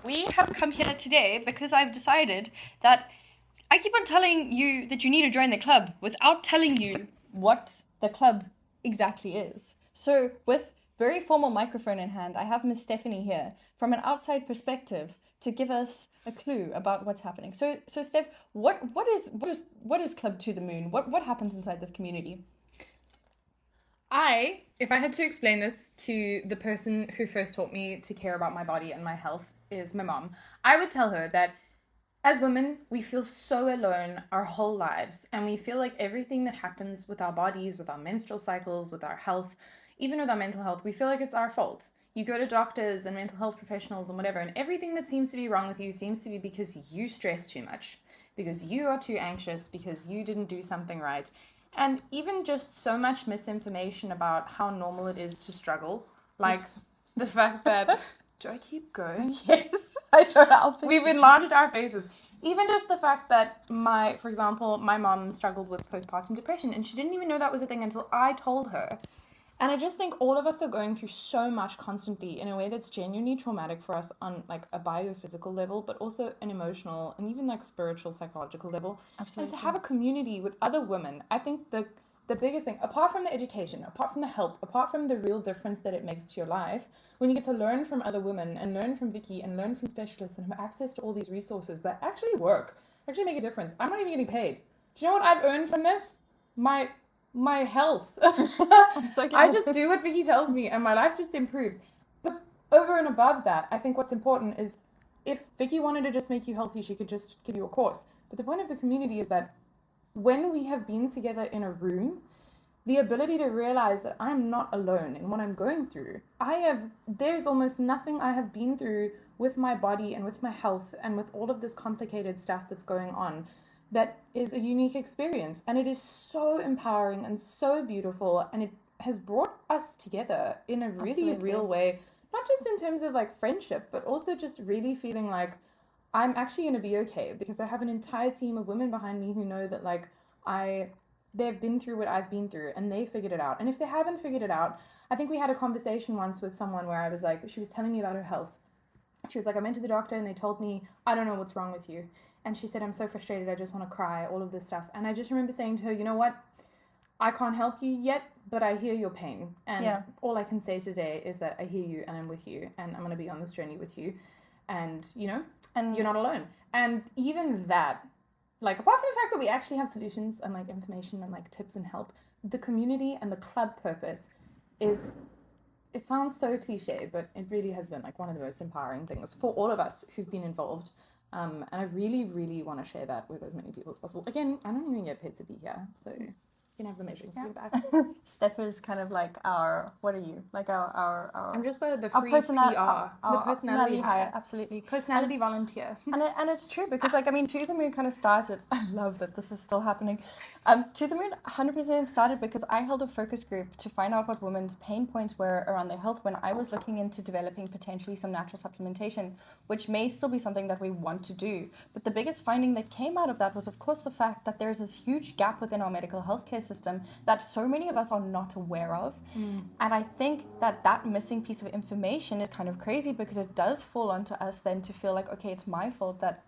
we have come here today because I've decided that I keep on telling you that you need to join the club without telling you what the club exactly is. So with very formal microphone in hand, I have Miss Stephanie here from an outside perspective to give us a clue about what's happening. So Steph, what is Club to the Moon? What happens inside this community? If I had to explain this to the person who first taught me to care about my body and my health is my mom, I would tell her that as women, we feel so alone our whole lives, and we feel like everything that happens with our bodies, with our menstrual cycles, with our health, even with our mental health, we feel like it's our fault. You go to doctors and mental health professionals and whatever, and everything that seems to be wrong with you seems to be because you stress too much, because you are too anxious, because you didn't do something right. And even just so much misinformation about how normal it is to struggle. Like the fact that... Do I keep going? Yes. I don't know. We've enlarged our faces. Even just the fact that for example, my mom struggled with postpartum depression and she didn't even know that was a thing until I told her. And I just think all of us are going through so much constantly in a way that's genuinely traumatic for us on like a biophysical level, but also an emotional and even like spiritual, psychological level. Absolutely. And to have a community with other women, I think the biggest thing, apart from the education, apart from the help, apart from the real difference that it makes to your life, when you get to learn from other women and learn from Vicky and learn from specialists and have access to all these resources that actually work, actually make a difference. I'm not even getting paid. Do you know what I've earned from this? My health. I'm so glad. I just do what Vicky tells me and my life just improves. But over and above that, I think what's important is if Vicky wanted to just make you healthy, she could just give you a course. But the point of the community is that when we have been together in a room, the ability to realize that I'm not alone in what I'm going through. There's almost nothing I have been through with my body and with my health and with all of this complicated stuff that's going on that is a unique experience. And it is so empowering and so beautiful. And it has brought us together in a really real way, not just in terms of like friendship, but also just really feeling like I'm actually going to be okay because I have an entire team of women behind me who know that like they've been through what I've been through and they figured it out. And if they haven't figured it out, I think we had a conversation once with someone where I was like, she was telling me about her health. She was like, I went to the doctor and they told me, I don't know what's wrong with you. And she said, I'm so frustrated. I just want to cry, all of this stuff. And I just remember saying to her, you know what? I can't help you yet, but I hear your pain. And all I can say today is that I hear you and I'm with you and I'm going to be on this journey with you. And, you know, and you're not alone. And even that, like, apart from the fact that we actually have solutions and, like, information and, like, tips and help, the community and the club purpose is, it sounds so cliche, but it really has been, like, one of the most empowering things for all of us who've been involved. And I really, really want to share that with as many people as possible. Again, I don't even get paid to be here, so you can have the measuring stick back. Steph is kind of like our, what are you? Like our I'm just the free PR, the personality hire. Absolutely. Personality volunteer. And it's true because like, I mean, To The Moon kind of started, I love that this is still happening. To The Moon 100% started because I held a focus group to find out what women's pain points were around their health when I was looking into developing potentially some natural supplementation, which may still be something that we want to do. But the biggest finding that came out of that was, of course, the fact that there's this huge gap within our medical healthcare system that so many of us are not aware of. And I think that missing piece of information is kind of crazy because it does fall onto us then to feel like, okay, it's my fault that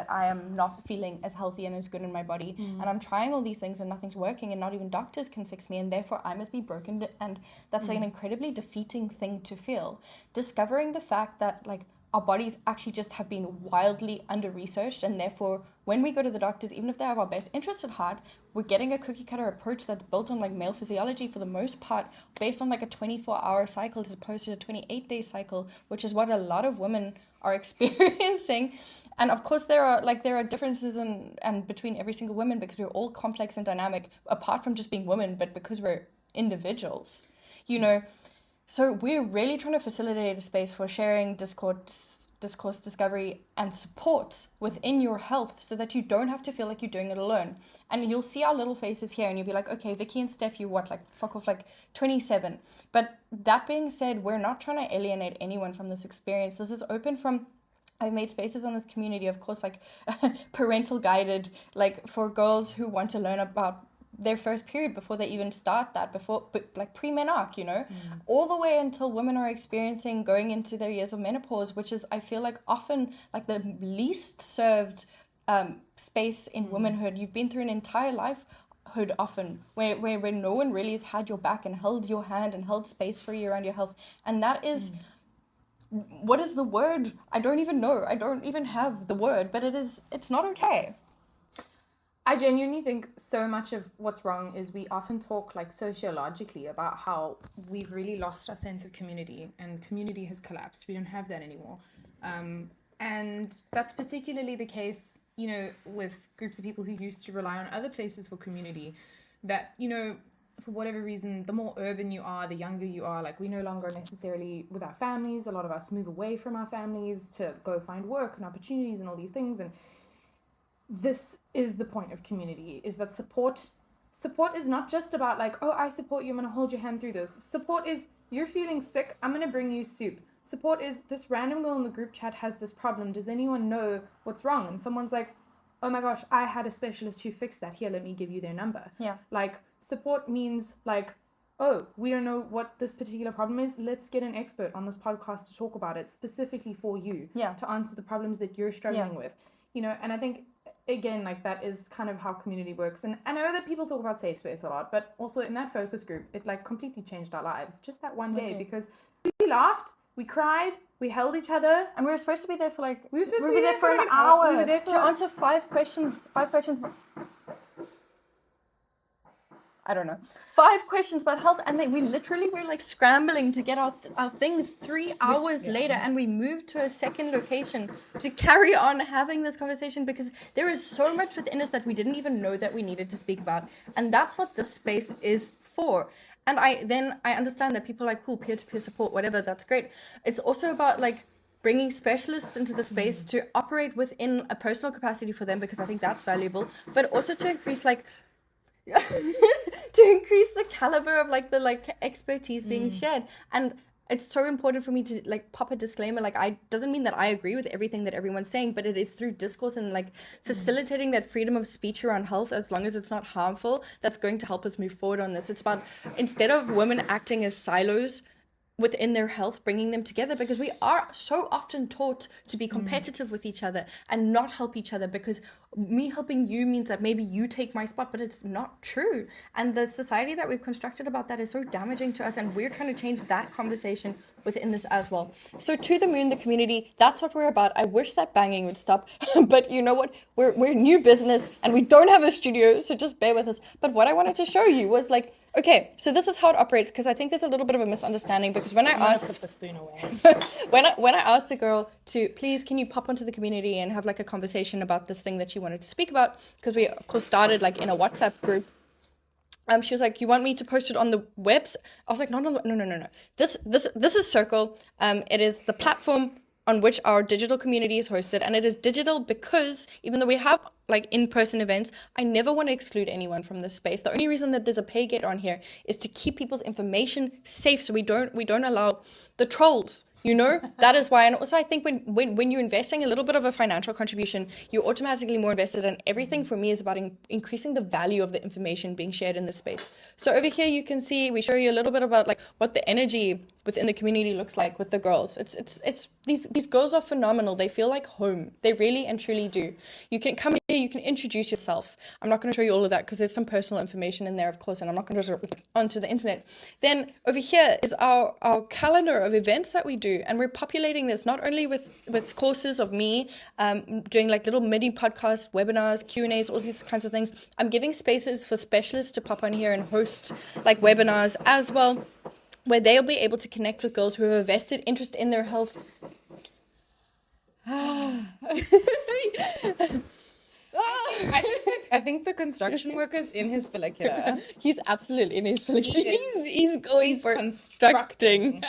I am not feeling as healthy and as good in my body, and I'm trying all these things and nothing's working and not even doctors can fix me, and therefore I must be broken. And that's like an incredibly defeating thing to feel. Discovering the fact that like our bodies actually just have been wildly under-researched, and therefore when we go to the doctors, even if they have our best interests at heart, we're getting a cookie-cutter approach that's built on like male physiology for the most part, based on like a 24-hour cycle as opposed to a 28-day cycle, which is what a lot of women are experiencing. And of course there are differences and between every single woman because we're all complex and dynamic, apart from just being women, but because we're individuals, you know. So we're really trying to facilitate a space for sharing, discourse, discovery, and support within your health so that you don't have to feel like you're doing it alone. And you'll see our little faces here and you'll be like, okay, Vicky and Steph, you what, like, fuck off, like 27. But that being said, we're not trying to alienate anyone from this experience. This is open from... I've made spaces on this community, of course, like parental guided, like for girls who want to learn about their first period, before they even start that, like pre-menarche, all the way until women are experiencing going into their years of menopause, which is, I feel like, often like the least served space in womanhood. You've been through an entire lifehood often where no one really has had your back and held your hand and held space for you around your health. And that is, what is the word? I don't even know. I don't even have the word, but it's not okay. I genuinely think so much of what's wrong is we often talk like sociologically about how we've really lost our sense of community, and community has collapsed. We don't have that anymore. And that's particularly the case, with groups of people who used to rely on other places for community, that, for whatever reason, the more urban you are, the younger you are, like we no longer necessarily with our families. A lot of us move away from our families to go find work and opportunities and all these things. And this is the point of community, is that support is not just about like, oh, I support you, I'm going to hold your hand through this. Support is, you're feeling sick, I'm going to bring you soup. Support is, this random girl in the group chat has this problem, does anyone know what's wrong? And someone's like, oh my gosh, I had a specialist who fixed that, here, let me give you their number. Yeah. Like, support means like, oh, we don't know what this particular problem is, let's get an expert on this podcast to talk about it specifically for you, to answer the problems that you're struggling with. And I think, again, like that is kind of how community works. And I know that people talk about safe space a lot, but also in that focus group, it like completely changed our lives just that one day, because we laughed, we cried, we held each other, and we were supposed to be there for like we were supposed to be there for an hour. We were there to answer 5 questions. 5 questions. I don't know. 5 questions about health, and then we literally were like scrambling to get our things 3 hours later, and we moved to a second location to carry on having this conversation, because there is so much within us that we didn't even know that we needed to speak about, and that's what this space is for. And I understand that people are like, cool, peer-to-peer support, whatever, that's great. It's also about like bringing specialists into the space to operate within a personal capacity for them, because I think that's valuable, but also to increase like to increase the caliber of like the like expertise being shared. And it's so important for me to like pop a disclaimer, like I doesn't mean that I agree with everything that everyone's saying, but it is through discourse and like facilitating that freedom of speech around health, as long as it's not harmful, that's going to help us move forward on this. It's about, instead of women acting as silos within their health, bringing them together, because we are so often taught to be competitive with each other and not help each other, because me helping you means that maybe you take my spot, but it's not true. And the society that we've constructed about that is so damaging to us, and we're trying to change that conversation within this as well. So To the Moon, the community, that's what we're about. I wish that banging would stop, but you know what? We're new business and we don't have a studio, so just bear with us. But what I wanted to show you was like, okay, so this is how it operates, because I think there's a little bit of a misunderstanding, because when I asked when I asked the girl to please, can you pop onto the community and have like a conversation about this thing that she wanted to speak about, because we of course started like in a WhatsApp group. She was like, you want me to post it on the webs? I was like, no. This is Circle. It is the platform on which our digital community is hosted, and it is digital because even though we have like in-person events, I never want to exclude anyone from this space. The only reason that there's a pay gate on here is to keep people's information safe, so we don't allow the trolls. That is why. And also I think when you're investing a little bit of a financial contribution, you're automatically more invested, and everything for me is about increasing the value of the information being shared in this space. So over here you can see, we show you a little bit about like what the energy within the community looks like with the girls. It's these girls are phenomenal. They feel like home. They really and truly do. You can come here, you can introduce yourself. I'm not going to show you all of that because there's some personal information in there, of course, and I'm not going to show it onto the internet. Then over here is our calendar of events that we do, and we're populating this not only with courses of me doing like little mini podcasts, webinars, Q&As, all these kinds of things. I'm giving spaces for specialists to pop on here and host like webinars as well, where they'll be able to connect with girls who have a vested interest in their health. I think the construction worker's in his follicular. He's absolutely in his follicular. He's going for constructing.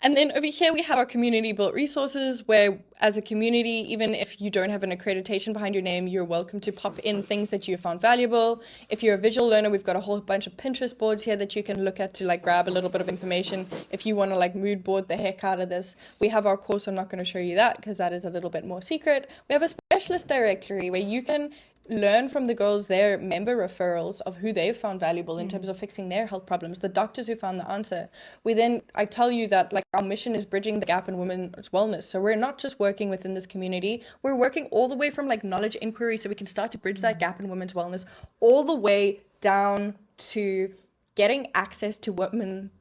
And then over here we have our community built resources, where as a community, even if you don't have an accreditation behind your name, you're welcome to pop in things that you found valuable. If you're a visual learner, we've got a whole bunch of Pinterest boards here that you can look at to like grab a little bit of information. If you want to like mood board the heck out of this, we have our course. I'm not going to show you that because that is a little bit more secret. We have a specialist directory where you can learn from the girls their member referrals of who they've found valuable in terms of fixing their health problems, the doctors who found the answer. I tell you that like our mission is bridging the gap in women's wellness. So we're not just working within this community, we're working all the way from like knowledge inquiry so we can start to bridge that gap in women's wellness all the way down to getting access to women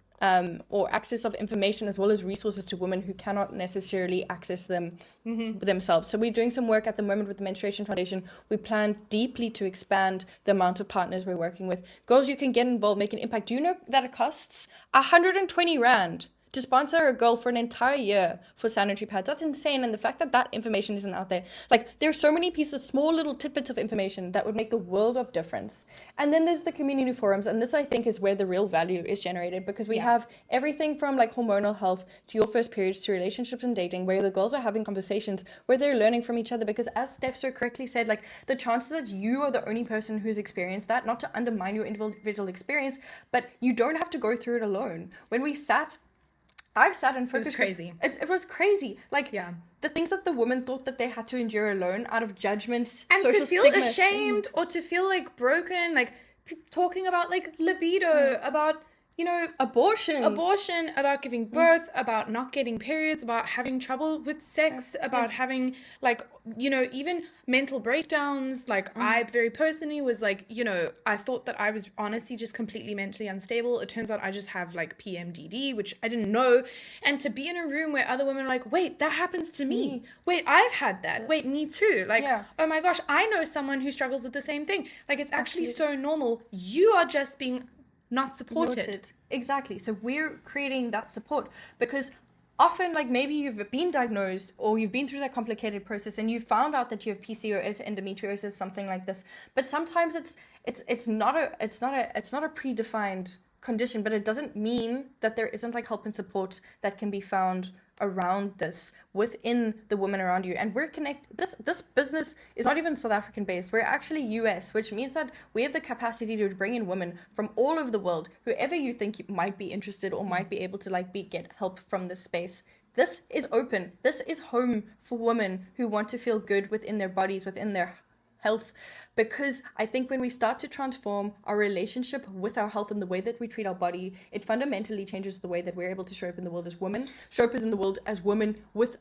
or access of information as well as resources to women who cannot necessarily access them themselves. So we're doing some work at the moment with the Menstruation Foundation. We plan deeply to expand the amount of partners we're working with. Girls, you can get involved, make an impact. Do you know that it costs 120 Rand to sponsor a girl for an entire year for sanitary pads? That's insane. And the fact that that information isn't out there, like there's so many pieces, small little tidbits of information that would make the world of difference. And then there's the community forums, and this I think is where the real value is generated, because we have everything from like hormonal health to your first periods to relationships and dating, where the girls are having conversations where they're learning from each other. Because as Steph so correctly said, like the chances that you are the only person who's experienced that, not to undermine your individual experience, but you don't have to go through it alone. I've sat in focus. It was crazy. It was crazy. Like, the things that the women thought that they had to endure alone out of judgments, and social to feel stigma, ashamed or to feel like broken, like talking about like libido, about, you know, abortion, about giving birth, about not getting periods, about having trouble with sex, about having like, you know, even mental breakdowns. Like I very personally was like, you know, I thought that I was honestly just completely mentally unstable. It turns out I just have like PMDD, which I didn't know. And to be in a room where other women are like, wait, that happens to me. Wait, I've had that. Wait, me too. Like, oh my gosh, I know someone who struggles with the same thing. Like, it's actually so normal. You are just being not supported. Exactly. So we're creating that support, because often, like, maybe you've been diagnosed or you've been through that complicated process and you found out that you have PCOS, endometriosis, something like this. But sometimes it's not a predefined condition, but it doesn't mean that there isn't like help and support that can be found around this within the women around you. And we're this business is not even South African based. We're actually US, which means that we have the capacity to bring in women from all over the world, whoever you think you might be interested or might be able to get help from this space. This is open. This is home for women who want to feel good within their bodies, within their health, because I think when we start to transform our relationship with our health and the way that we treat our body, it fundamentally changes the way that we're able to show up in the world as women, show up in the world as women with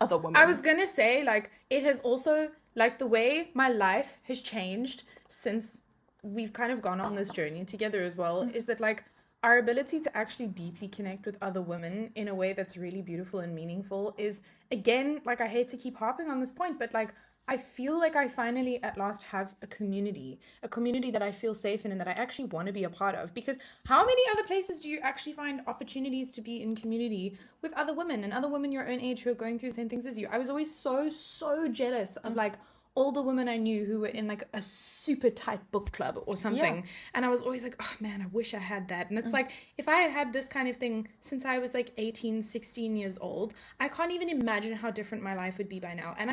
other women. I was gonna say, like, it has also, like, the way my life has changed since we've kind of gone on this journey together as well, is that, like, our ability to actually deeply connect with other women in a way that's really beautiful and meaningful is, again, like, I hate to keep harping on this point, but, like, I feel like I finally at last have a community that I feel safe in and that I actually want to be a part of. Because how many other places do you actually find opportunities to be in community with other women and other women your own age who are going through the same things as you? I was always so jealous of like older women I knew who were in like a super tight book club or something. And I was always like, oh man, I wish I had that. And it's like, if I had this kind of thing since I was like 18, 16 years old, I can't even imagine how different my life would be by now. And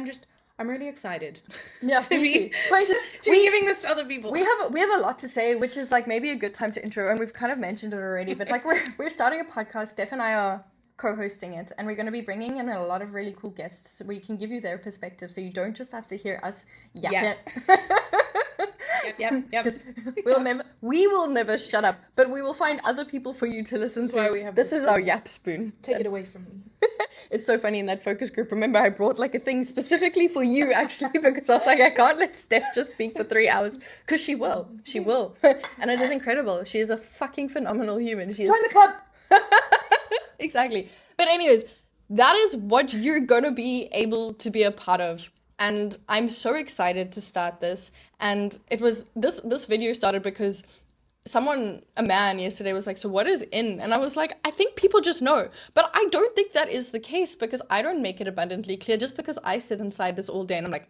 I'm really excited to be giving this to other people. We have a lot to say, which is like maybe a good time to intro, and we've kind of mentioned it already, but like we're starting a podcast. Steph and I are co-hosting it, and we're going to be bringing in a lot of really cool guests where you can give you their perspective, so you don't just have to hear us yep. We will never shut up, but we will find other people for you to listen to. This is our yap spoon. Take it away from me. It's so funny in that focus group. Remember, I brought like a thing specifically for you, actually, because I was like, I can't let Steph just speak for 3 hours, because she will, and it is incredible. She is a fucking phenomenal human. Join the club. Exactly. But anyways, that is what you're gonna be able to be a part of. And I'm so excited to start this. And it was this video started because a man yesterday was like, so what is in? And I was like, I think people just know. But I don't think that is the case, because I don't make it abundantly clear. Just because I sit inside this all day and I'm like,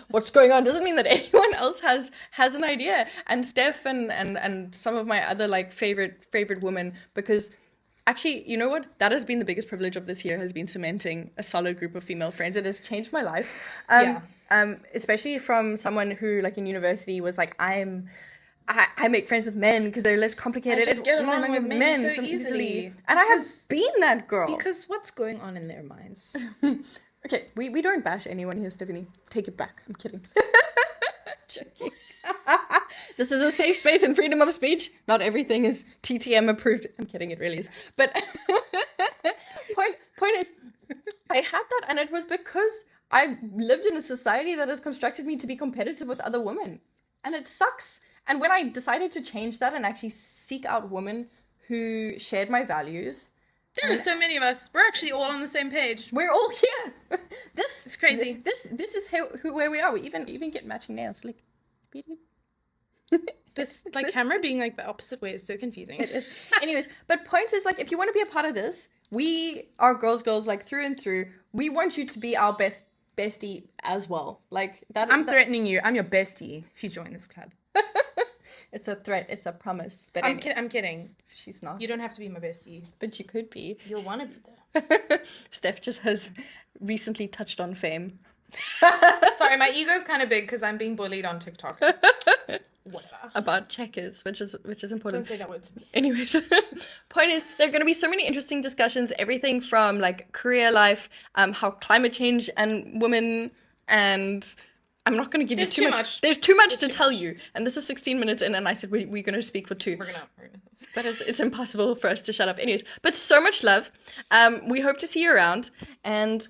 what's going on, doesn't mean that anyone else has an idea. And Steph and some of my other like favorite women, because actually, you know what? That has been the biggest privilege of this year, has been cementing a solid group of female friends. It has changed my life. Especially from someone who, like, in university was like, I make friends with men because they're less complicated. I just get along with men so easily. And I have been that girl. Because what's going on in their minds? Okay, we don't bash anyone here, Stephanie. Take it back. I'm kidding. joking. This is a safe space and freedom of speech. Not everything is TTM approved. I'm kidding, it really is. But point is, I had that, and it was because I've lived in a society that has constructed me to be competitive with other women. And it sucks. And when I decided to change that and actually seek out women who shared my values. There are so many of us. We're actually all on the same page. We're all here. This is crazy. This is where we are. We even get matching nails. Like, This, like, camera being like the opposite way is so confusing. It is. Anyways, but point is, like, if you want to be a part of this, we are girls, like, through and through. We want you to be our bestie as well. Like that. I'm threatening you. I'm your bestie if you join this club. It's a threat. It's a promise. But I'm kidding. She's not. You don't have to be my bestie. But you could be. You'll want to be there. Steph just has recently touched on fame. Sorry, my ego's kind of big because I'm being bullied on TikTok. Whatever. About checkers, which is important. Don't say that word to me. Anyways, point is, there are going to be so many interesting discussions, everything from, like, career life, how climate change and women, and I'm not going to give you too much. There's too much to tell you, and this is 16 minutes in, and I said we're going to speak for 2. We're gonna. But it's impossible for us to shut up. Anyways, but so much love. We hope to see you around, and